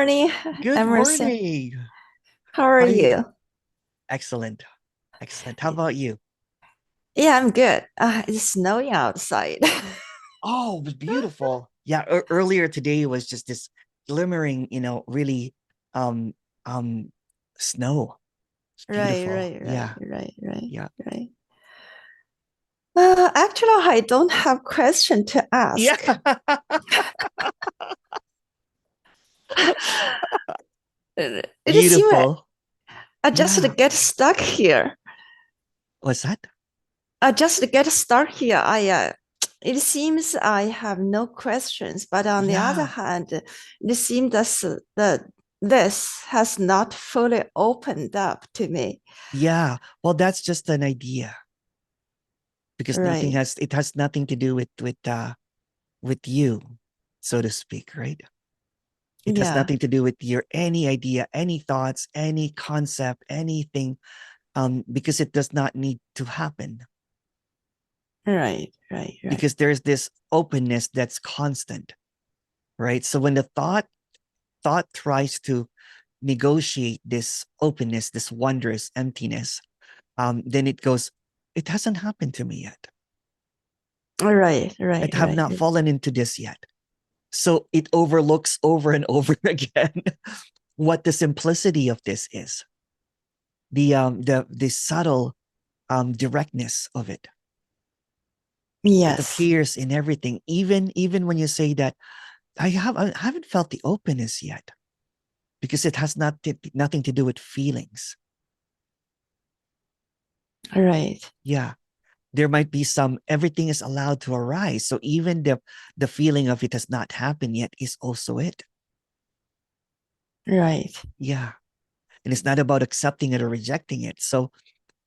morning, Good Emerson. morning. How are How you? you? Excellent. Excellent. How about you? Yeah, I'm good. It's snowing outside. Oh, it was beautiful. Yeah, earlier today was just this glimmering, really um um snow. It's Right, beautiful. right, right, Yeah. right, right, Yeah. right. Actually, I don't have question to Yeah. ask. It seems Beautiful. I Yeah. just get stuck here. What's that? I just get stuck here. It seems I have no questions, but on the other Yeah. hand, it seems that this has not fully opened up to me. Yeah. Well, that's just an idea because Right. it has nothing to do with you, so to speak, right? It has Yeah. nothing to do with your any idea, any thoughts, any concept, anything, because it does not need to happen Right, right, right. because there's this openness that's constant, right? So when the thought tries to negotiate this openness, this wondrous emptiness, then it goes, it hasn't happened to me yet. Right, I right, have right, not fallen into this yet. So it overlooks over and over again what the simplicity of this is, the subtle directness of it. It yes. appears in everything, even when you say that I haven't felt the openness yet because it has nothing to do with feelings. Right, Yeah, there might be some, everything is allowed to arise, so even the feeling of it has not happened yet is also it. right. Yeah, and it's not about accepting it or rejecting it. So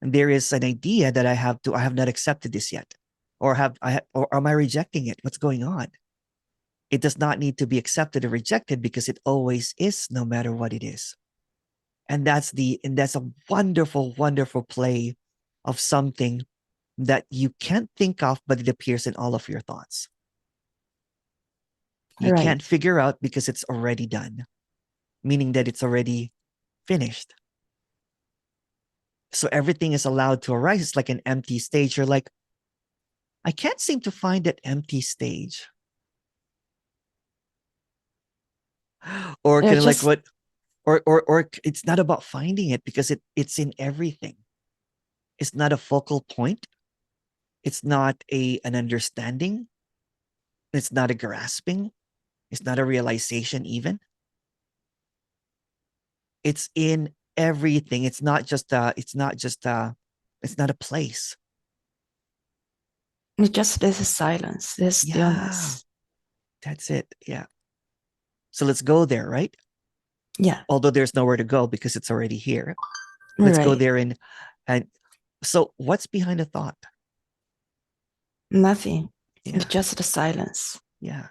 there is an idea that I have not accepted this yet, or am I rejecting it? What's going on? It does not need to be accepted or rejected because it always is, no matter what it is. And that's a wonderful, wonderful play of something that you can't think of, but it appears in all of your thoughts. You can't Right. figure out because it's already done, meaning that it's already finished. So everything is allowed to arise. It's like an empty stage. You're like, I can't seem to find that empty stage. Or Yeah, kind of like just what, or it's not about finding it because it's in everything. It's not a focal point. It's not an understanding. It's not a grasping. It's not a realization even. It's in everything. It's not a place. it's just this silence, this Yeah, stillness. that's it. Yeah. So let's go there, right? Yeah, Although there's nowhere to go because it's already here. Let's go right. there and so what's behind the thought? Nothing. It's Yeah. just the silence. Yeah.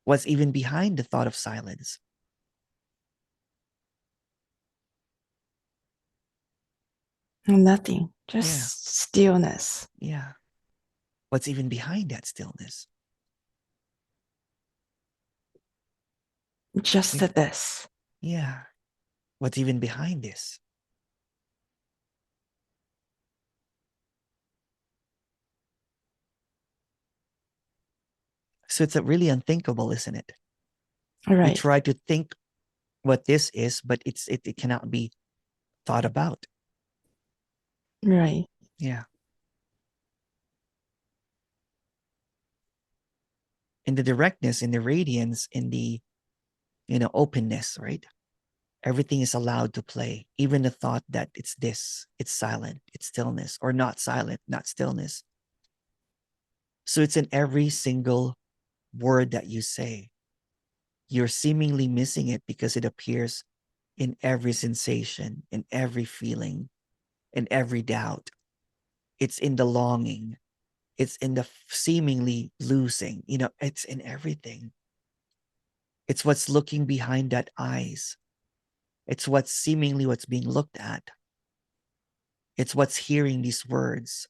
What's even behind the thought of silence? Nothing. Yeah. Just stillness. Yeah. What's even behind that stillness? Just Yeah. this. Yeah. What's even behind this? So it's a really unthinkable, isn't it? We Right, try to think what this is, but it cannot be thought about. right, Yeah. In the directness, in the radiance, in the openness, right? Everything is allowed to play. Even the thought that it's this, it's silent, it's stillness, or not silent, not stillness. So it's in every single word that you say. You're seemingly missing it because it appears in every sensation, in every feeling, in every doubt. It's in the longing. It's in the seemingly losing. It's in everything. It's what's looking behind that eyes. It's what's being looked at. It's what's hearing these words.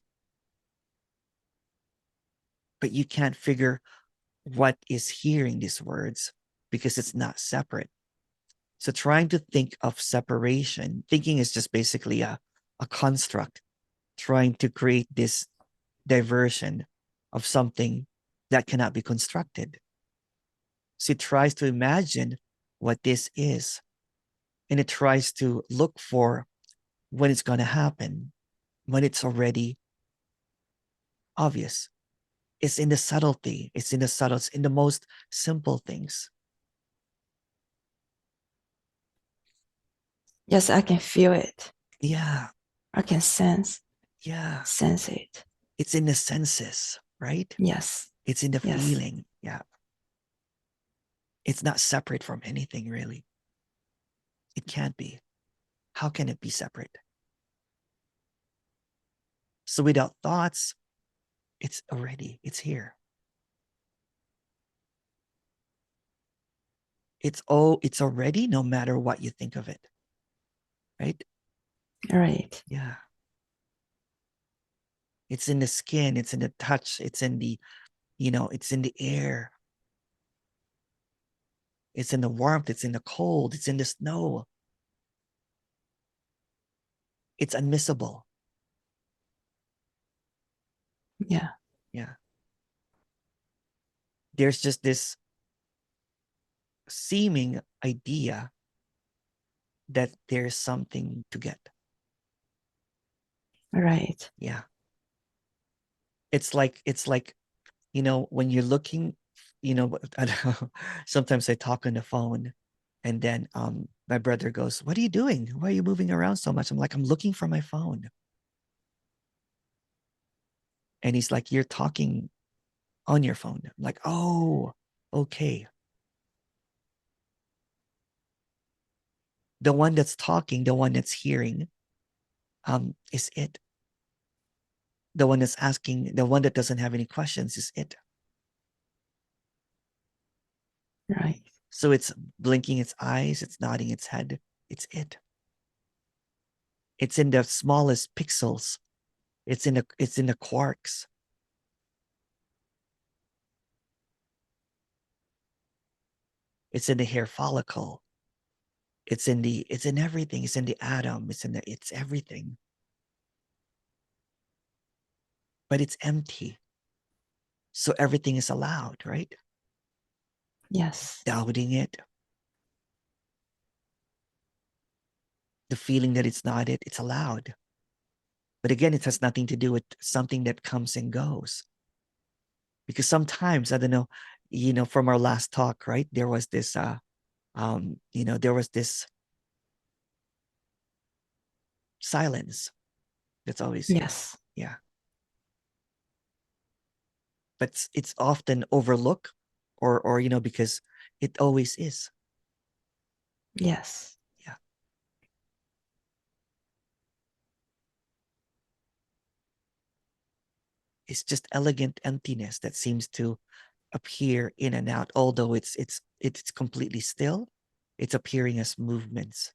But you can't figure what is hearing these words because it's not separate. So trying to think of separation, thinking is just basically a construct, trying to create this diversion of something that cannot be constructed. So it tries to imagine what this is, and it tries to look for when it's going to happen, when it's already obvious. It's in the subtlety, it's in the most simple things. Yes, I can feel it. Yeah. I can sense Yeah. it. It's in the senses, right? Yes. It's in the Yes. feeling. Yeah. It's not separate from anything, really. It can't be. How can it be separate? So without thoughts, it's here. It's already, no matter what you think of it. Right? Right. Yeah. It's in the skin, it's in the touch, it's in the, it's in the air. It's in the warmth, it's in the cold, it's in the snow. It's unmissable. Yeah. Yeah. There's just this seeming idea that there's something to get. Right. Yeah. It's like, when you're looking, I don't know, sometimes I talk on the phone, and then my brother goes, "What are you doing? Why are you moving around so much?" I'm like, "I'm looking for my phone." And he's like, "You're talking on your phone." I'm like, "Oh, okay." The one that's talking, the one that's hearing, is it. The one that's asking, the one that doesn't have any questions is it. Right. So it's blinking its eyes, it's nodding its head. It's it. It's in the smallest pixels. It's in the quarks. It's in the hair follicle. It's in everything. It's in the atom. It's everything. But it's empty. So everything is allowed, right? Yes. Doubting it, the feeling that it's not it, it's allowed. But again, it has nothing to do with something that comes and goes. Because sometimes, I don't know, from our last talk, right? There was this there was this silence that's always here. Yes. Yeah. But it's often overlooked, or because it always is. Yes. Yeah. It's just elegant emptiness that seems to appear in and out, although it's completely still. It's appearing as movements,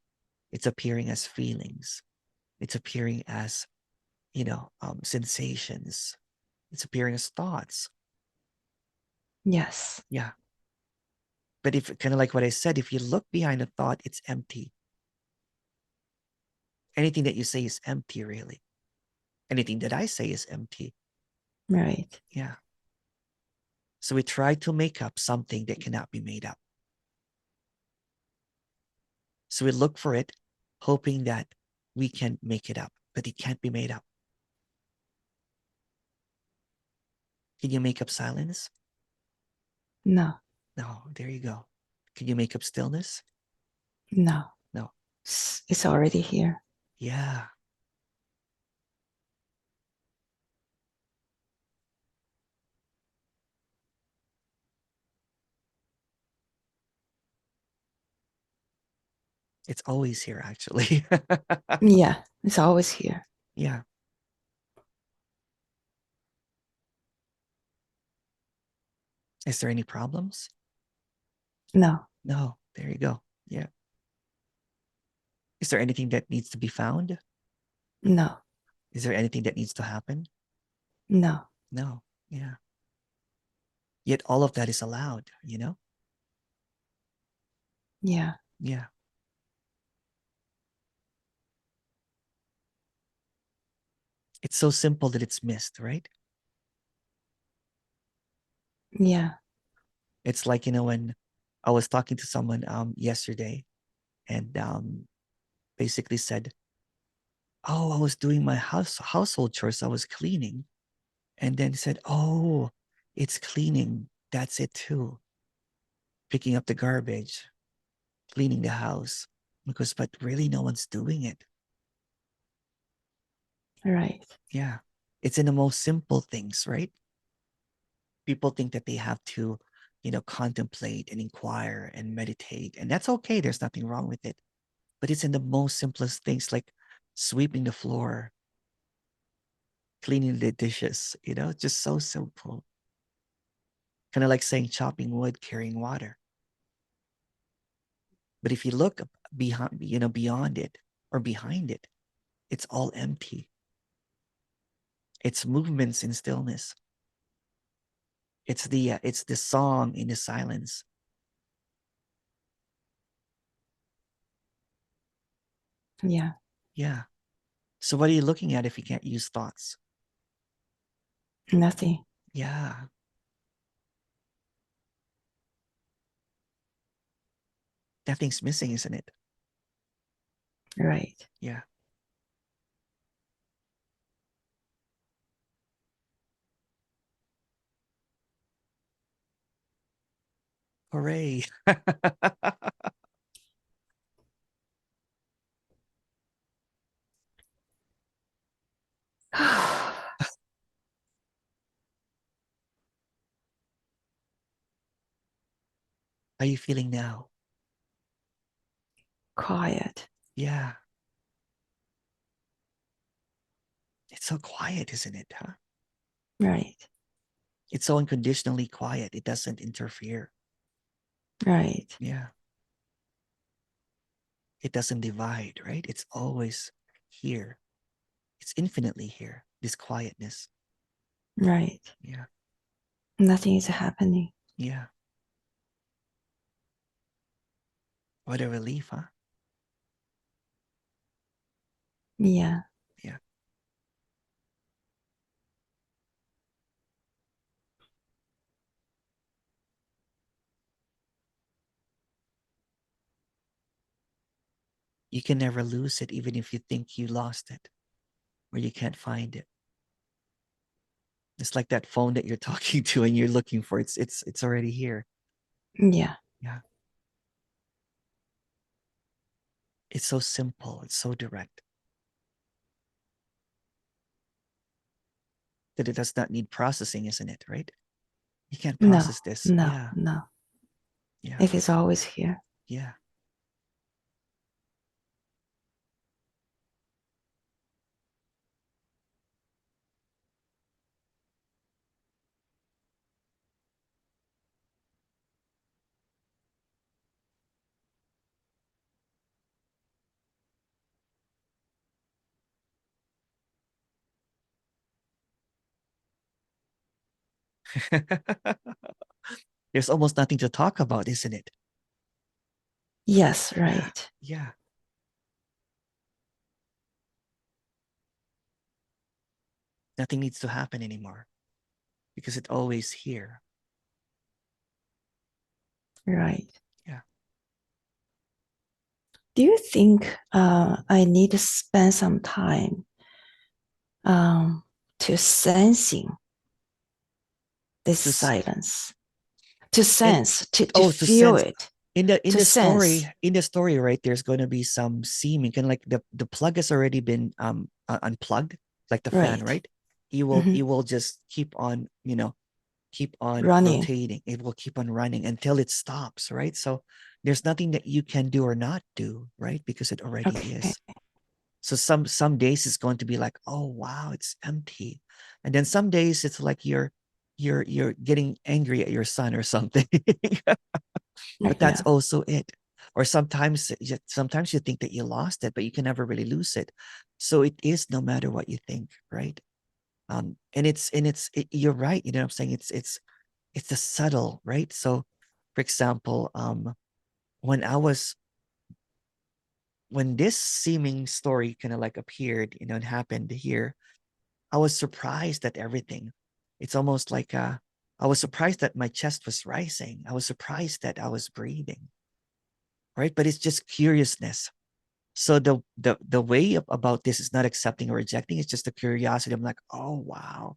it's appearing as feelings, it's appearing as sensations, it's appearing as thoughts. Yes. Yeah. But if, kind of like what I said, if you look behind a thought, it's empty. Anything that you say is empty, really. Anything that I say is empty. Right. Yeah. So we try to make up something that cannot be made up. So we look for it, hoping that we can make it up, but it can't be made up. Can you make up silence? No. No, there you go. Can you make up stillness? No. No. It's already here. Yeah. It's always here, actually. Yeah. It's always here. Yeah. Is there any problems? No. No. There you go. Yeah. Is there anything that needs to be found? No. Is there anything that needs to happen? No. No. Yeah. Yet all of that is allowed, Yeah. Yeah. It's so simple that it's missed, right? Yeah. It's like, when I was talking to someone yesterday, and basically said, "Oh, I was doing my household chores. I was cleaning." And then said, "Oh, it's cleaning. That's it too. Picking up the garbage, cleaning the house." Because, but really no one's doing it. Right. Yeah. It's in the most simple things, right? People think that they have to, contemplate and inquire and meditate. And that's okay. There's nothing wrong with it. But it's in the most simplest things, like sweeping the floor, cleaning the dishes, just so simple. Kind of like saying chopping wood, carrying water. But if you look behind, beyond it or behind it, it's all empty. It's movements in stillness. It's the song in the silence. Yeah. Yeah. So what are you looking at if you can't use thoughts? Nothing. Yeah. Nothing's missing, isn't it? Right. Yeah. Hooray. How are you feeling now? Quiet. Yeah. It's so quiet, isn't it? Huh? Right. It's so unconditionally quiet. It doesn't interfere. Right. Yeah. It doesn't divide, right? It's always here. It's infinitely here, this quietness. Right. Yeah. Nothing is happening. Yeah. What a relief, huh? Yeah. Yeah. You can never lose it, even if you think you lost it or you can't find it. It's like that phone that you're talking to and you're looking for. It's already here. Yeah. Yeah. It's so simple. It's so direct that it does not need processing, isn't it? Right? You can't No. process this. No. Yeah. No. Yeah. It is always here. Yeah. There's almost nothing to talk about, isn't it? Yes. Yeah. Right. Yeah. Nothing needs to happen anymore because it's always here. Right. Yeah. Do you think I need to spend some time um, to sensing this To silence, to and sense, to oh, to feel sense it, in the in to the story sense? in the story, right? There's going to be some seeming kind of like the plug has already been unplugged, like the fan, Right. right? You will just keep on Running. rotating. It will keep on running until it stops, right? So there's nothing that you can do or not do, right? Because it already Okay. is. So some days it's going to be like, oh wow, it's empty. And then some days it's like you're getting angry at your son or something. But that's Yeah. also it. Or sometimes you think that you lost it, but you can never really lose it. So it is no matter what you think, right? You're right. You know what I'm saying? It's a subtle, right? So, for example, when I was when this seeming story kind of like appeared, and happened here, I was surprised at everything. It's almost like I was surprised that my chest was rising. I was surprised that I was breathing, right? But it's just curiousness. So the way about this is not accepting or rejecting. It's just the curiosity. I'm like, oh wow,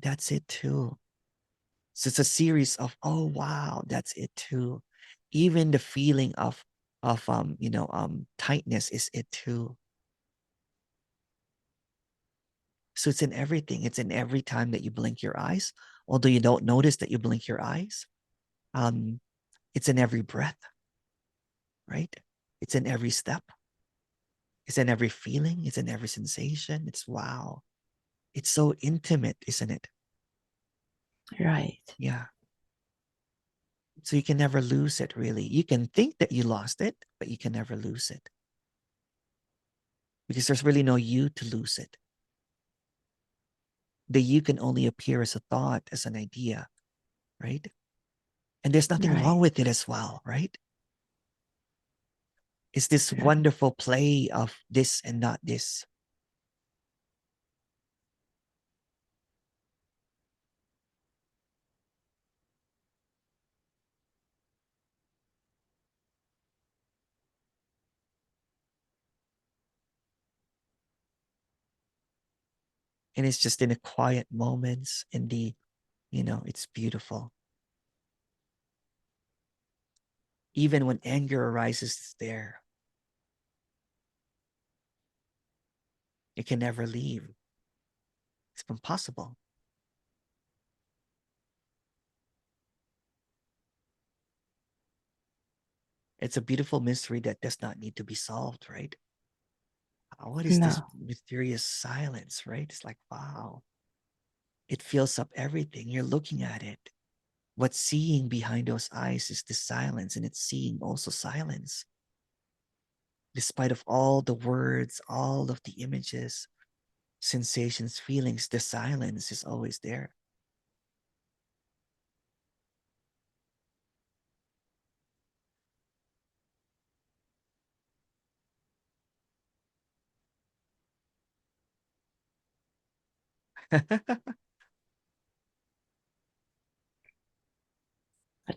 that's it too. So it's a series of, oh wow, that's it too. Even the feeling of tightness is it too. So it's in everything. It's in every time that you blink your eyes, although you don't notice that you blink your eyes. Um, it's in every breath, right? It's in every step. It's in every feeling. It's in every sensation. It's wow. It's so intimate, isn't it? Right. Yeah. So you can never lose it, really. You can think that you lost it, but you can never lose it because there's really no you to lose it. The you can only appear as a thought, as an idea, right? And there's nothing Right. wrong with it as well, right? It's this Right. wonderful play of this and not this. And it's just in the quiet moments, in the, it's beautiful. Even when anger arises, it's there. It can never leave. It's impossible. It's a beautiful mystery that does not need to be solved, right? What is this No. mysterious silence, right? It's like, wow. It fills up everything. You're looking at it. What's seeing behind those eyes is the silence, and it's seeing also silence. Despite of all the words, all of the images, sensations, feelings, the silence is always there. I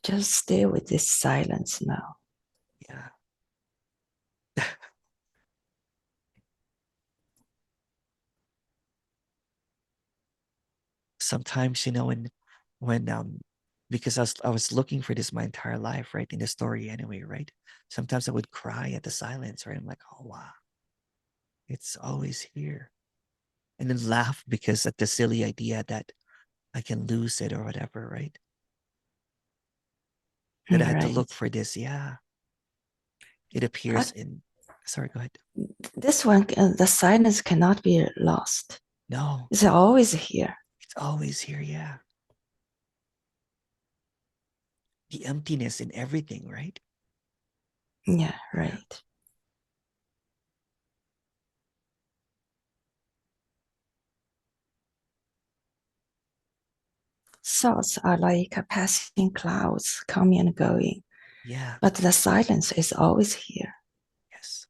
just stay with this silence now. Yeah. Sometimes, when because I was looking for this my entire life, right? In the story anyway, right? Sometimes I would cry at the silence, right? I'm like, oh wow, it's always here. And then laugh because at the silly idea that I can lose it or whatever, right? That I had to look Right. for this. Yeah. It I, appears in, sorry, go ahead. this one, the silence cannot be lost. No, It's always here. it's always here. Yeah. The emptiness in everything, right? Yeah, Yeah. right. Thoughts are like passing clouds coming and going, Yeah. but the silence is always here. Yes.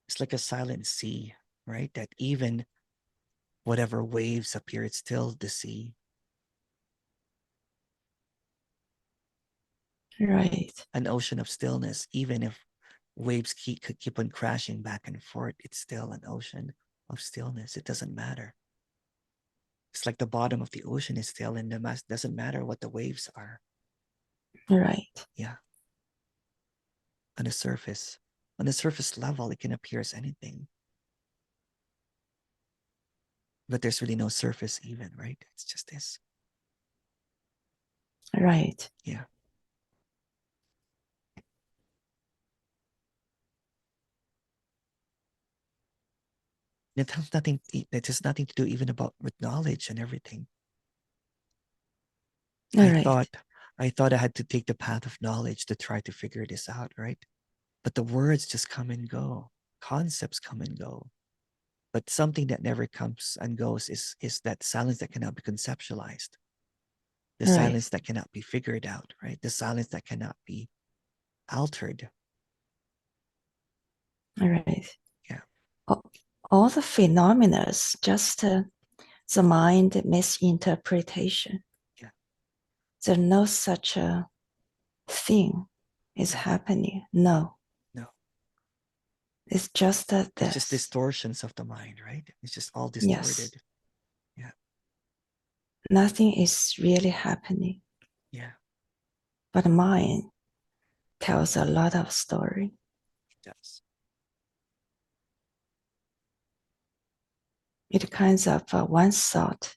It's like a silent sea, right? That even whatever waves appear, it's still the sea. Right, An ocean of stillness, even if waves keep on crashing back and forth, it's still an ocean of stillness. It doesn't matter. It's like the bottom of the ocean is still, and the mass doesn't matter what the waves are. right, Yeah. On the surface. On the surface level, it can appear as anything. But there's really no surface even, right? It's just this. right, Yeah. It has nothing to do even about with knowledge and everything. I right, thought I thought I had to take the path of knowledge to try to figure this out, right? But the words just come and go. Concepts come and go. But something that never comes and goes is that silence that cannot be conceptualized, the Right. silence that cannot be figured out, right? The silence that cannot be altered. Right. Yeah. All the phenomena is just the mind misinterpretation. Yeah. There's no such a thing is No. happening. No. No. It's just that It's just this. distortions of the mind, right? It's just all Yes. distorted. Yeah. Nothing is really happening. Yeah. But mind tells a lot of story. It does. It kinds of one thought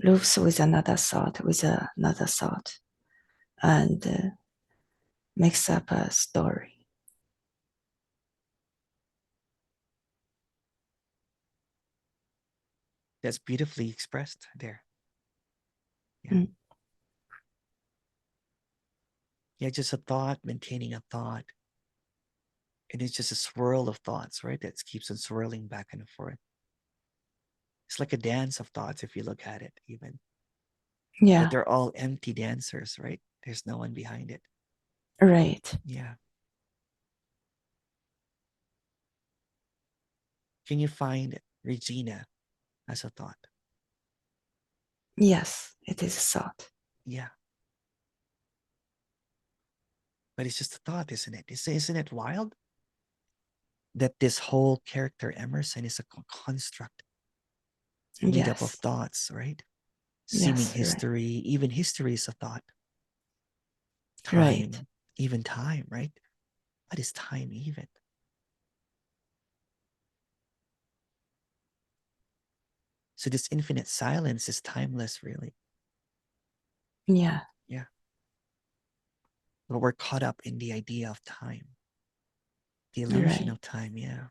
loops with another thought and makes up a story. That's beautifully expressed there. Yeah. Mm. Yeah, just a thought, maintaining a thought. And it's just a swirl of thoughts, right? That keeps on swirling back and forth. It's like a dance of thoughts if you look at it, even. But Yeah, they're all empty dancers, right? There's no one behind it. right. Yeah. Can you find Regina as a thought? Yes, it is thought. Yeah. But it's just a thought, isn't it? Isn't it wild that this whole character, Emerson, is a construct made up of Yes, thoughts, right? Seeming yes, right, history, even history is a thought. right. Time, even time, right? What is time even? So this infinite silence is timeless, really. Yeah, Yeah. But we're caught up in the idea of time, the illusion right. of time. Yeah.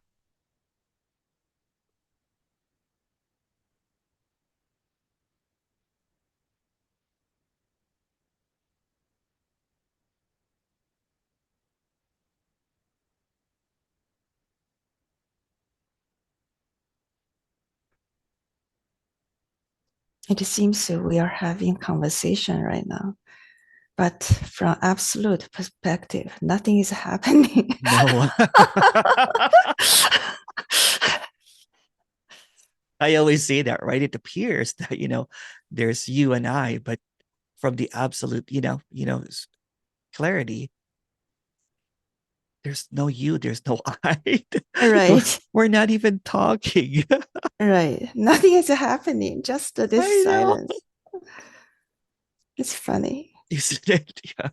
It seems we are having conversation right now, but from absolute perspective, nothing is happening. No. I always say that, right? It appears that, there's you and I, but from the absolute, clarity, there's no you, there's no I. we're, Right, we're not even talking. right. Nothing is happening, just this I know. silence. It's funny. Isn't it? Yeah.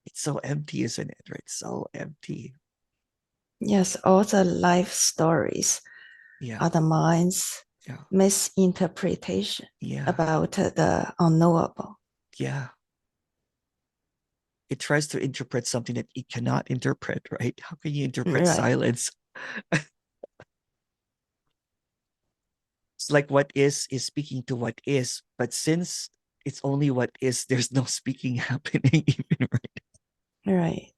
It's so empty, isn't it? Right? So empty. Yes, all the life stories Yeah. are the mind's Yeah. misinterpretation Yeah. about the unknowable. Yeah. It tries to interpret something that it cannot interpret, right? How can you interpret Right, silence? It's like what is speaking to what is, but since it's only what is, there's no speaking happening, even, right? right.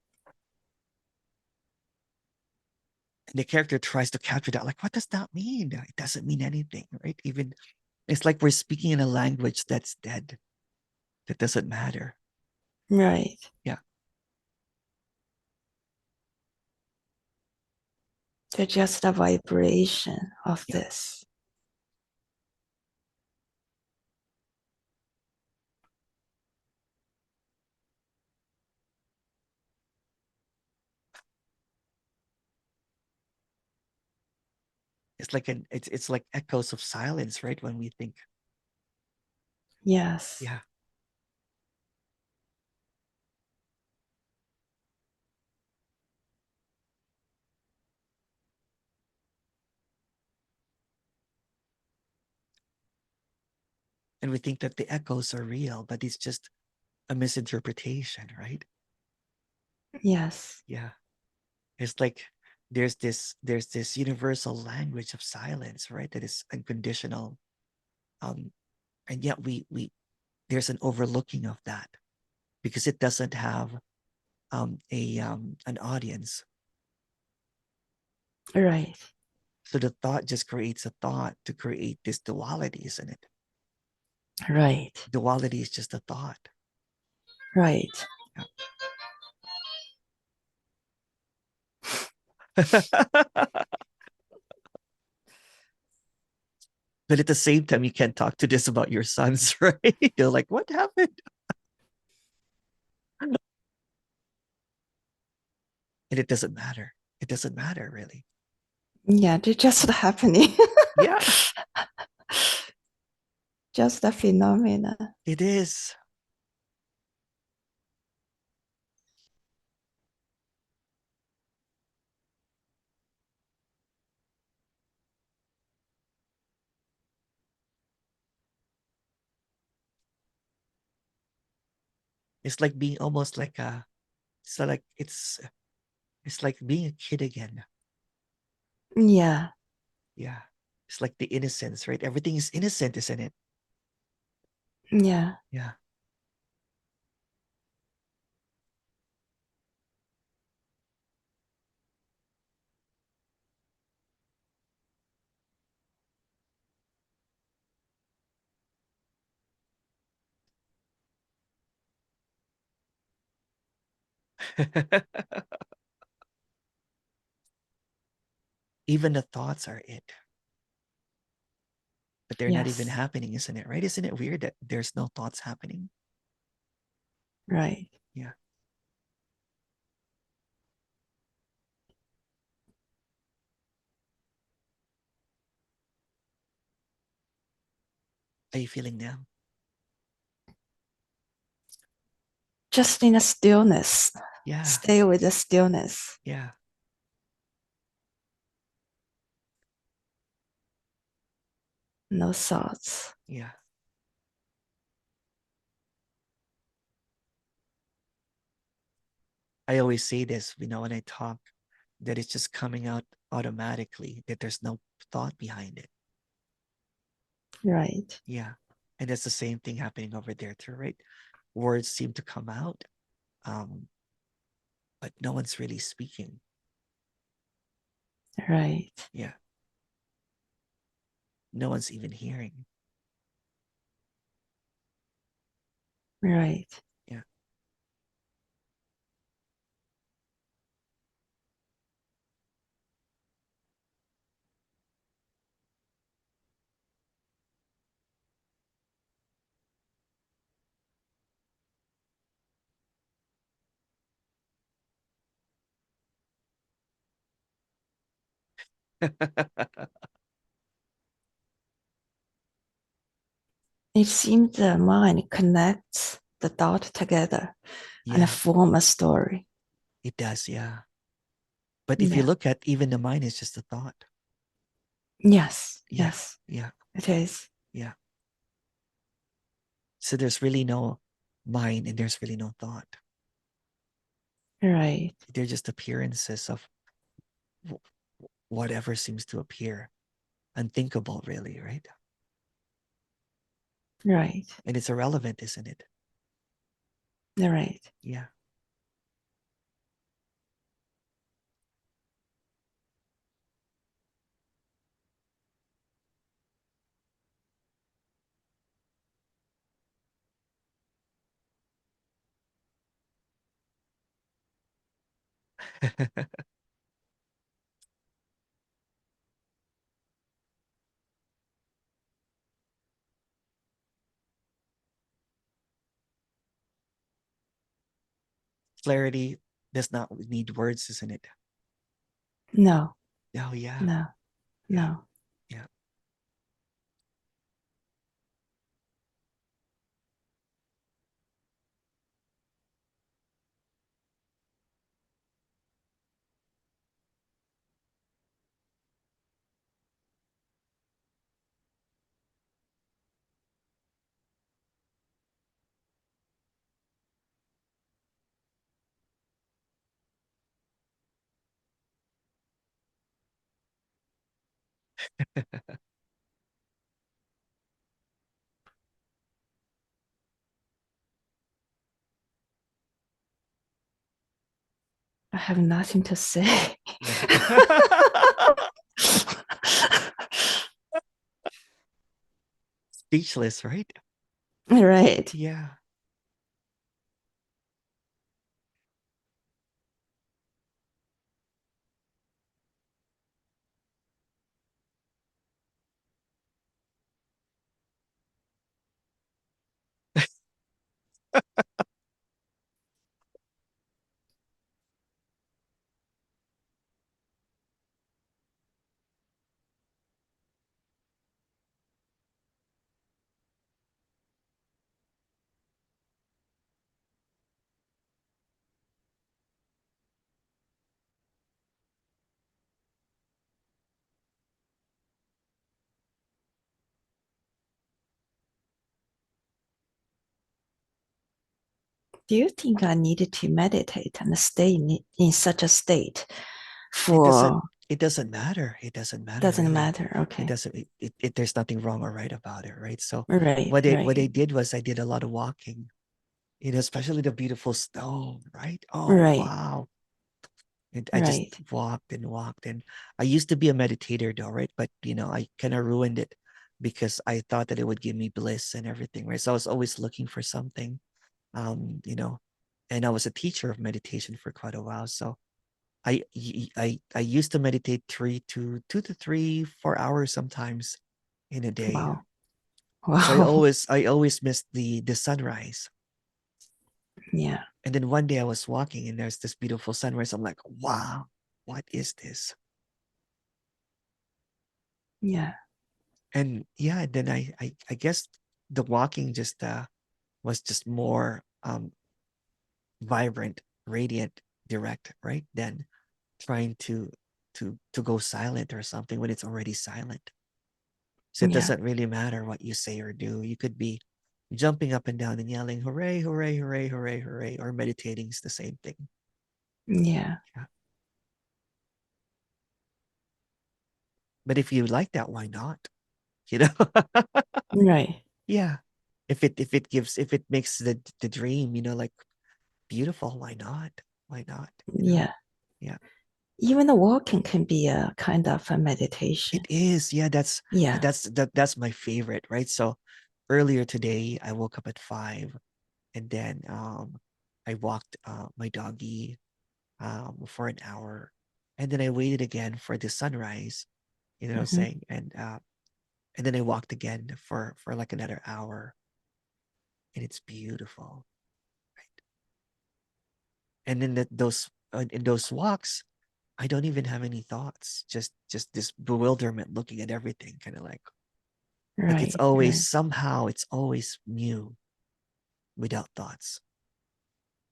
And the character tries to capture that. Like, what does that mean? It doesn't mean anything, right? Even it's like we're speaking in a language that's dead, that doesn't matter. Right. Yeah. They're just a vibration of Yeah. this. It's like echoes of silence, right? When we think, Yes. yeah. And we think that the echoes are real, but it's just a misinterpretation, right? Yes. Yeah. It's like there's this universal language of silence, right? That is unconditional. Um, and yet we there's an overlooking of that because it doesn't have an audience. Right. So the thought just creates a thought to create this duality, isn't it? Right. Duality is just a thought. Right. But at the same time, you can't talk to this about your sons, right? You're like, what happened? And it doesn't matter. It doesn't matter, really. Yeah, they're just happening. Yeah, Just a phenomena. it is. It's like being almost like a, so like it's like being a kid again. Yeah. Yeah. It's like the innocence, right? Everything is innocent, isn't it? Yeah. Yeah. Even the thoughts are it, but they're not even Yes. happening, isn't it? Right? Isn't it weird that there's no thoughts happening? Right. Yeah. Are you feeling now? Just in a stillness. Yeah. Stay with the stillness. Yeah. No thoughts. Yeah. I always say this, when I talk, that it's just coming out automatically, that there's no thought behind it. Right. Yeah. And that's the same thing happening over there too, right? Words seem to come out, um, but no one's really speaking. Right. Yeah. No one's even hearing. Right. Yeah. It seems the mind connects the dot together and Yeah, form a story. it does. Yeah. But if you Yeah. look at, even the mind is just a thought. Yes. Yeah. Yes. Yeah. It is. Yeah. So there's really no mind and there's really no thought. Right. They're just appearances of whatever seems to appear. Unthinkable, really, right? Right. And it's irrelevant, isn't it? Right. Yeah. Clarity does not need words, isn't it? No. Oh, yeah. No. Yeah. No. Yeah. have nothing to say. Speechless, right? Right. Yeah. Do you think I needed to meditate and stay in such a state It doesn't for it doesn't matter. It doesn't matter doesn't really. matter? It Okay. doesn't there's nothing wrong or right about it, right? So Right, what I right, did was I did a lot of walking, especially the beautiful stone, right? Oh right, wow. And I just right. walked and walked. And I used to be a meditator though, right? But I kind of ruined it because I thought that it would give me bliss and everything, right? So I was always looking for something, um, you know, and I was a teacher of meditation for quite a while. So I used to meditate 2 to 3, 4 hours sometimes in a day. Wow. So Wow. I always missed the sunrise. Yeah, And then one day I was walking and there's this beautiful sunrise. I'm like, wow, what is this? yeah, And yeah, then I guess the walking just was just more vibrant, radiant, direct, right? Than trying to go silent or something when it's already silent. So it yeah, doesn't really matter what you say or do. You could be jumping up and down and yelling, hooray, hooray, hooray, hooray, hooray, or meditating is the same thing. yeah. Yeah. But if you like that, why not? You know? Right. Yeah. If it makes the dream, like beautiful, why not? Why not? Yeah. Yeah. Even the walking can be a kind of a meditation. It is. Yeah, Yeah. that's my favorite, right? So earlier today I woke up at 5 and then I walked my doggy for an hour and then I waited again for the sunrise, what I'm Hmm. saying? And then I walked again for like another hour and it's beautiful. Right? And then those in those walks, I don't even have any thoughts. Just this bewilderment looking at everything, kind of like it's Right, always right, somehow it's always new without thoughts.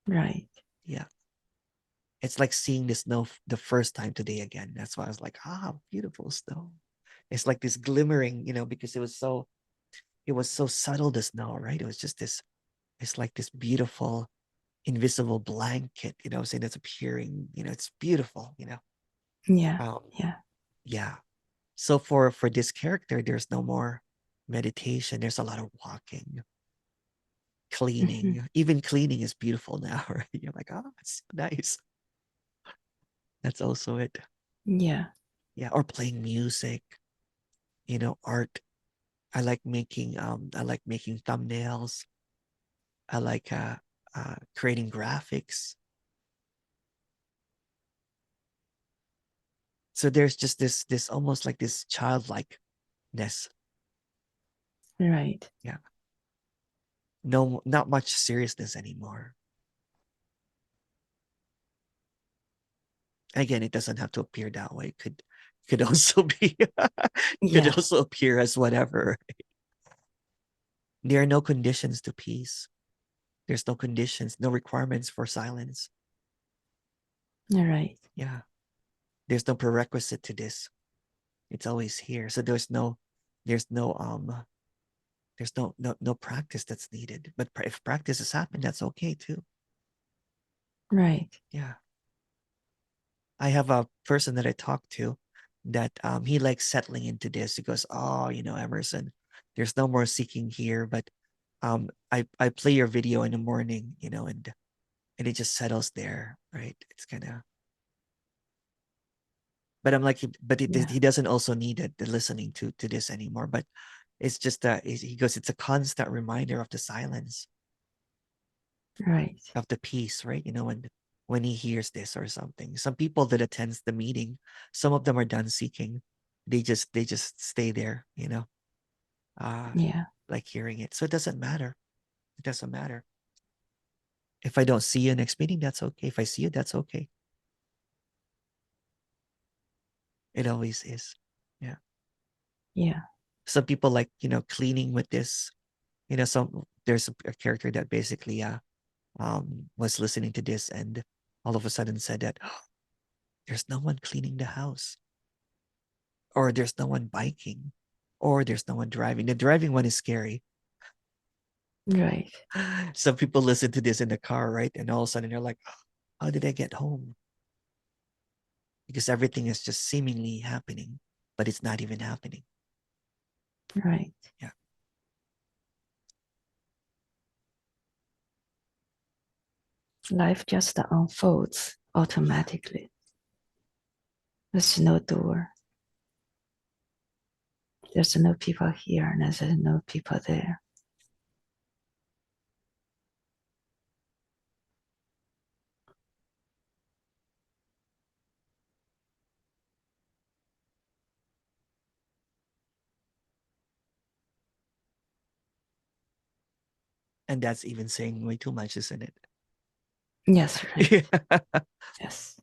right. Yeah. It's like seeing the snow the first time today again. That's why I was like, beautiful snow. It's like this glimmering, because it was so subtle, the snow, right? It was just this, it's like this beautiful, invisible blanket, saying that's appearing, it's beautiful, Yeah, Um, yeah. yeah. So for this character, there's no more meditation. There's a lot of walking, Hmm. cleaning. Even cleaning is beautiful now, right? You're like, it's so nice. That's also it. Yeah. Yeah. Or playing music, art. I like making thumbnails. I like creating graphics. So there's just this almost like this childlikeness. Right, Yeah. No, not much seriousness anymore. Again, it doesn't have to appear that way. It could also be could yeah. also appear as whatever. There are no conditions to peace. There's no conditions, no requirements for silence. Right, Yeah. There's no prerequisite to this. It's always here. So there's no no practice that's needed. But if practice has happened, that's okay too. right. Yeah. I have a person that I talk to that he likes settling into this. He goes, oh, Emerson, there's no more seeking here, but I play your video in the morning, and it just settles there, right? It's kind of But I'm like, Yeah. he doesn't also need the listening to this anymore. But it's just that he goes, it's a constant reminder of the silence, Right. of the peace, right? You know, when he hears this or something. Some people that attends the meeting, some of them are done seeking. They just stay there, you know, uh, Yeah. like hearing it. So it doesn't matter. It doesn't matter. If I don't see you next meeting, that's okay. If I see you, that's okay. It always is. Yeah. Yeah. Some people like, you know, cleaning with this. You know, some there's a character that basically was listening to this and all of a sudden said that, "Oh, there's no one cleaning the house, or there's no one biking, or there's no one driving." The driving one is scary. Right. Some people listen to this in the car, right? And all of a sudden they're like, "Oh, how did I get home?" Because everything is just seemingly happening, but it's not even happening. Right. Yeah. Life just unfolds automatically. There's no door. There's no people here, and there's no people there. And that's even saying way too much, isn't it? Yes, right. Yeah. Yes.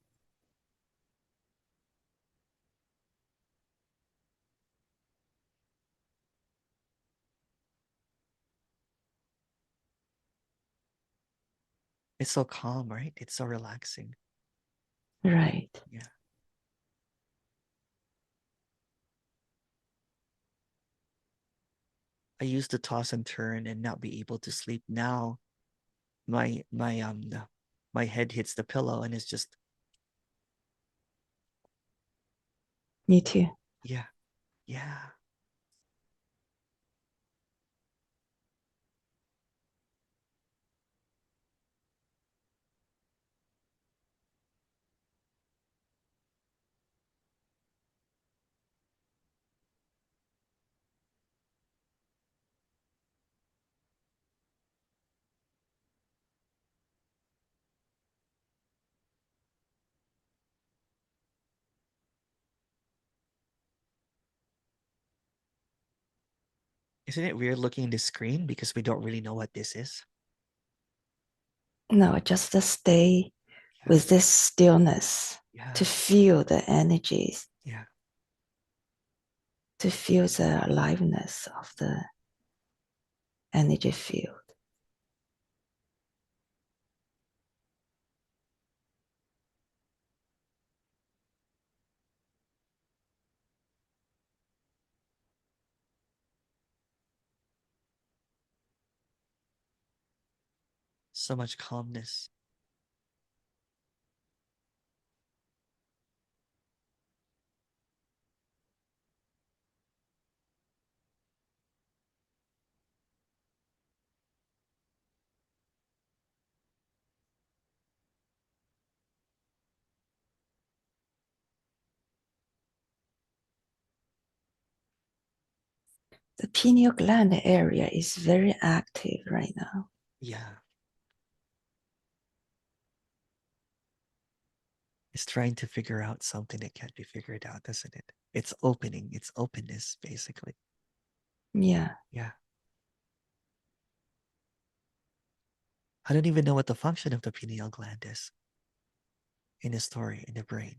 It's so calm, right? It's so relaxing. Right. Yeah. I used to toss and turn and not be able to sleep. Now my head hits the pillow and it's just, Me too. yeah, yeah. Isn't it weird looking at the screen because we don't really know what this is? No, just to stay Yeah, with this stillness, yeah, to feel the energies, yeah. to feel the aliveness of the energy field. So much calmness. The pineal gland area is very active right now. Yeah. It's trying to figure out something that can't be figured out, doesn't it? It's opening, it's openness, basically. Yeah. Yeah. I don't even know what the function of the pineal gland is in the story, in the brain.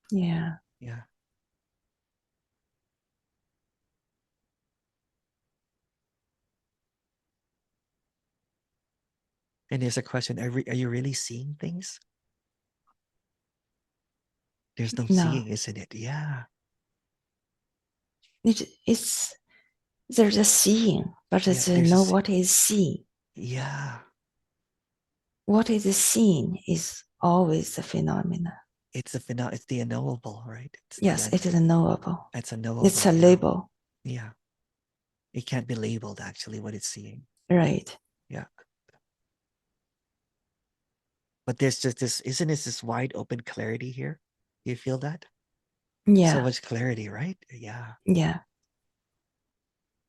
Yeah. Yeah. And there's a question, are you really seeing things? There's no No, seeing, isn't it? Yeah. it's there's a seeing, but Yeah, it's there's a no what is seen. yeah. What is seen is always a phenomenon. It's the unknowable, right? Yes, it is knowable. It's a It's knowable a now. label, Yeah. It can't be labeled actually what it's seeing. right? Yeah. But there's just this, isn't it this wide open clarity here? You feel that? Yeah. So much clarity, right? Yeah. Yeah.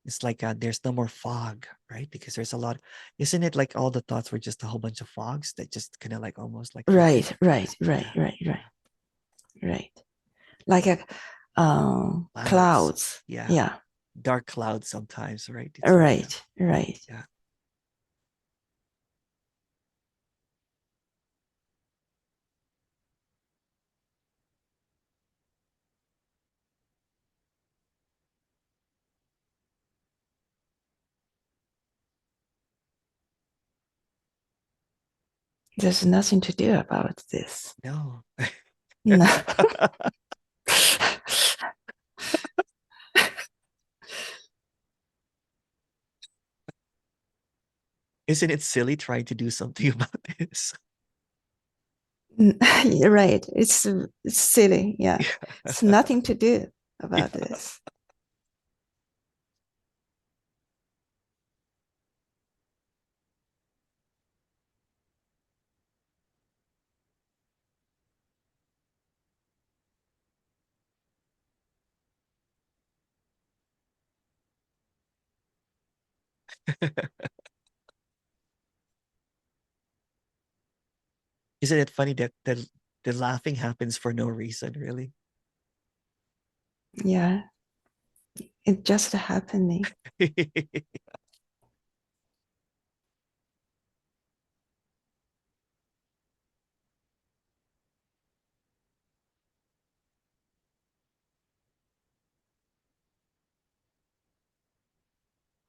It's like there's no more fog, right? Because there's a lot. Isn't it like all the thoughts were just a whole bunch of fogs that just kind of like almost like Right, drifted? right, Yeah. right. Like a Clouds. clouds. Yeah. Yeah. Dark clouds sometimes, right? It's like, Right, right. yeah. There's nothing to do about this. No. No. Isn't it silly trying to do something about this? You're right. It's silly. Yeah. It's nothing to do about Yeah. this. Isn't it funny that the laughing happens for no reason, really? Yeah. It's just happening.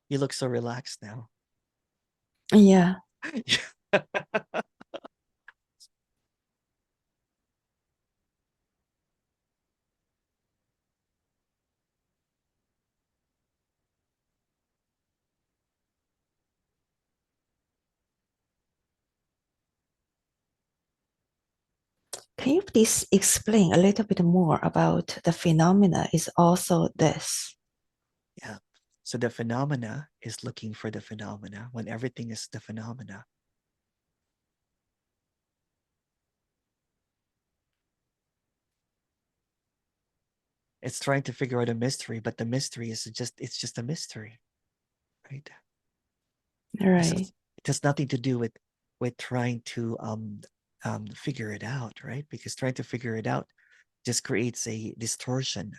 You look so relaxed now. Yeah. Can you please explain a little bit more about the phenomena is also this? Yeah. So the phenomena is looking for the phenomena when everything is the phenomena. It's trying to figure out a mystery, but the mystery is it's just a mystery, right? Right. It has nothing to do with trying to figure it out, right? Because trying to figure it out just creates a distortion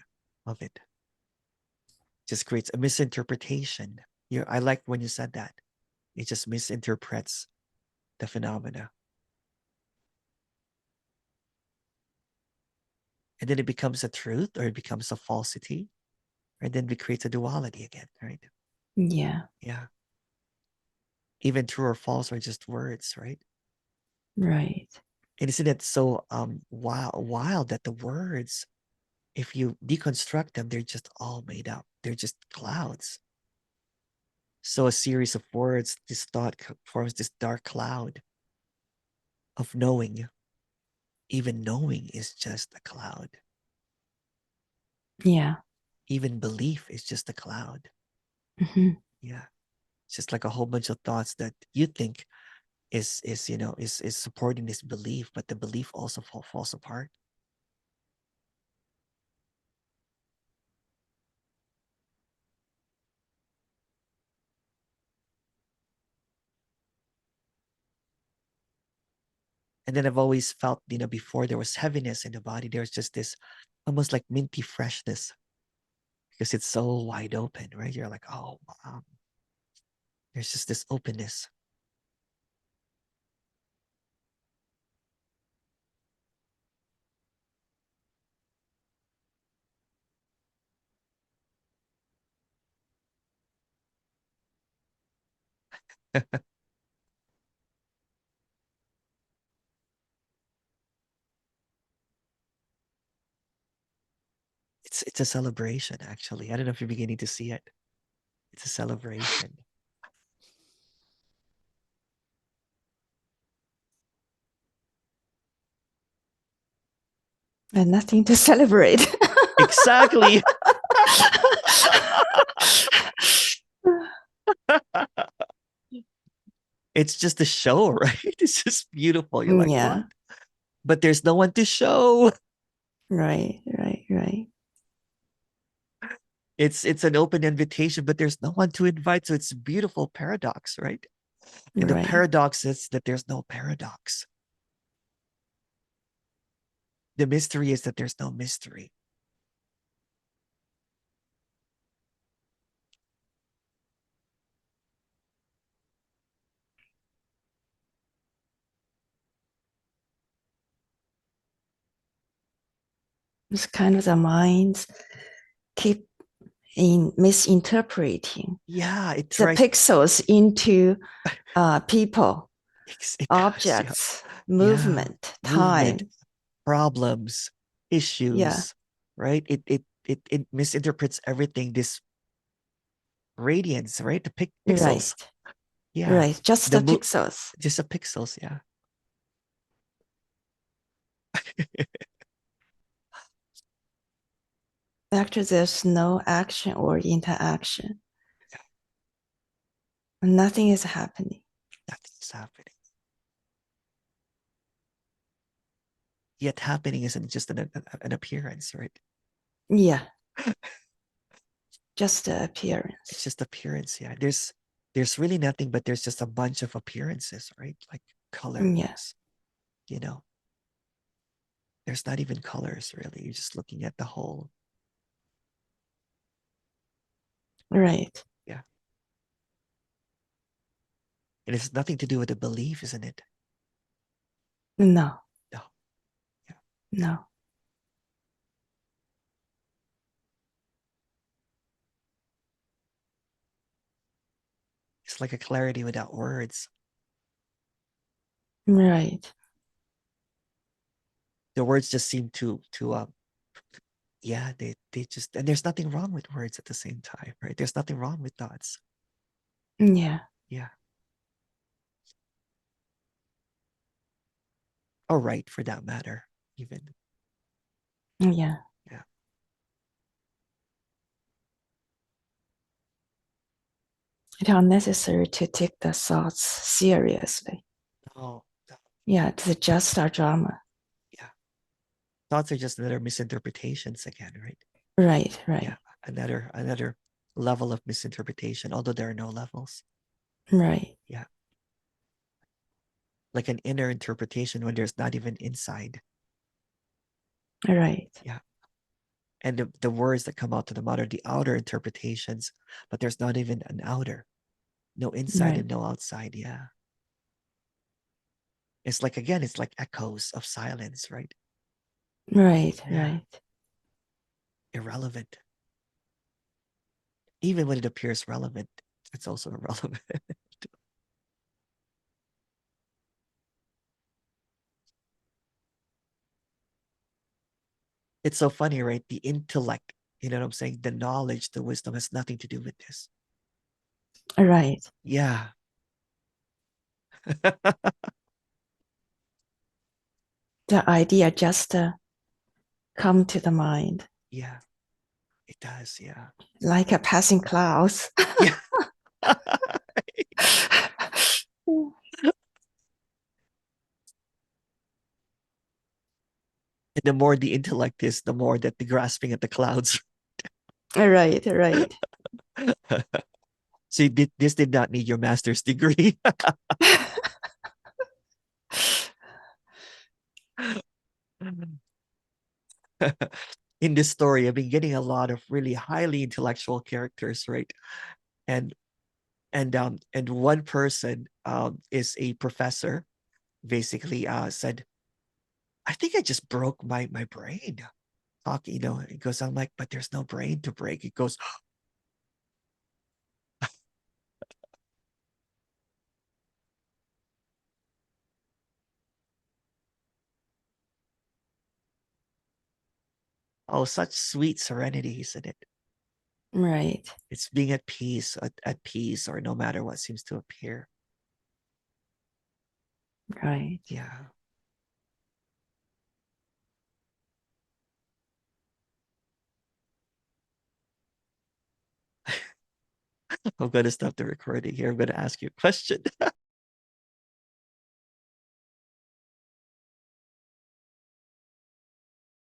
of it, just creates a misinterpretation. I like when you said that. It just misinterprets the phenomena. And then it becomes a truth or it becomes a falsity, and then we create a duality again, right? Yeah. Yeah. Even true or false are just words, right? Right. And isn't it so wild that the words, if you deconstruct them, they're just all made up. They're just clouds. So a series of words, this thought forms this dark cloud of knowing. Even knowing is just a cloud. Yeah. Even belief is just a cloud. Mm-hmm. Yeah. It's just like a whole bunch of thoughts that you think is supporting this belief, but the belief also falls apart. And then I've always felt, before there was heaviness in the body, there's just this almost like minty freshness because it's so wide open, right? You're like, oh, wow. There's just this openness. It's a celebration, actually. I don't know if you're beginning to see it. It's a celebration. And nothing to celebrate. Exactly. it's just a show, right? It's just beautiful. You're like, what? Yeah. But there's no one to show. Right. Right. Right. It's an open invitation, but there's no one to invite. So it's a beautiful paradox, right? And the Right. paradox is that there's no paradox. The mystery is that there's no mystery. It's kind of the minds keep in misinterpreting Yeah, it the tries. pixels into people, It does. Yeah. objects, Yeah. movement, Movement, time. problems, Yeah. issues, right? It misinterprets everything. This radiance, right? The Right. pixels. Yeah. Right. Just The the pixels. just the pixels, yeah. Actually, there's no action or interaction. Nothing is happening. That's happening. Yet happening isn't just an appearance, right? Yeah. Just the It's appearance. just appearance, yeah. There's really nothing, but there's just a bunch of appearances, right? Like Yeah. colors, you know. There's not even colors really. You're just looking at the whole. Right. Yeah. And it's nothing to do with the belief, isn't it? No. No. Yeah. No. It's like a clarity without words. Right. The words just seem to yeah, they just, and there's nothing wrong with words at the same time, right? There's nothing wrong with thoughts. Yeah. Yeah. Or right for that matter, even. Yeah. Yeah. It's unnecessary to take the thoughts seriously. Oh, Yeah, it's just a drama. yeah. Thoughts are just another misinterpretations again, right? Right, Yeah. right, Another level of misinterpretation, although there are no levels. right, Yeah. Like an inner interpretation when there's not even inside. right, Yeah. And the words that come out to the mouth are the outer interpretations, but there's not even an outer. No inside right, and no outside. Yeah. It's like, again, it's like echoes of silence, right? right, Yeah. right. Irrelevant. Even when it appears relevant, it's also irrelevant. It's so funny, right? The intellect, you know what I'm saying? The knowledge, the wisdom has nothing to do with this. Right. Yeah. The idea just come to the mind Yeah, it does. Yeah. like a passing clouds. Yeah. And the more the intellect is, the more that the grasping at the clouds. Right, right. See, this did not need your master's degree. In this story, I've been getting a lot of really highly intellectual characters, right? And and one person is a professor, basically said, I think I just broke my brain. Talking, you know, it goes, I'm like, but there's no brain to break. It goes, oh, such sweet serenity, isn't it? Right, It's being at peace, or no matter what seems to appear. right. Yeah. I'm gonna stop the recording here. I'm gonna ask you a question.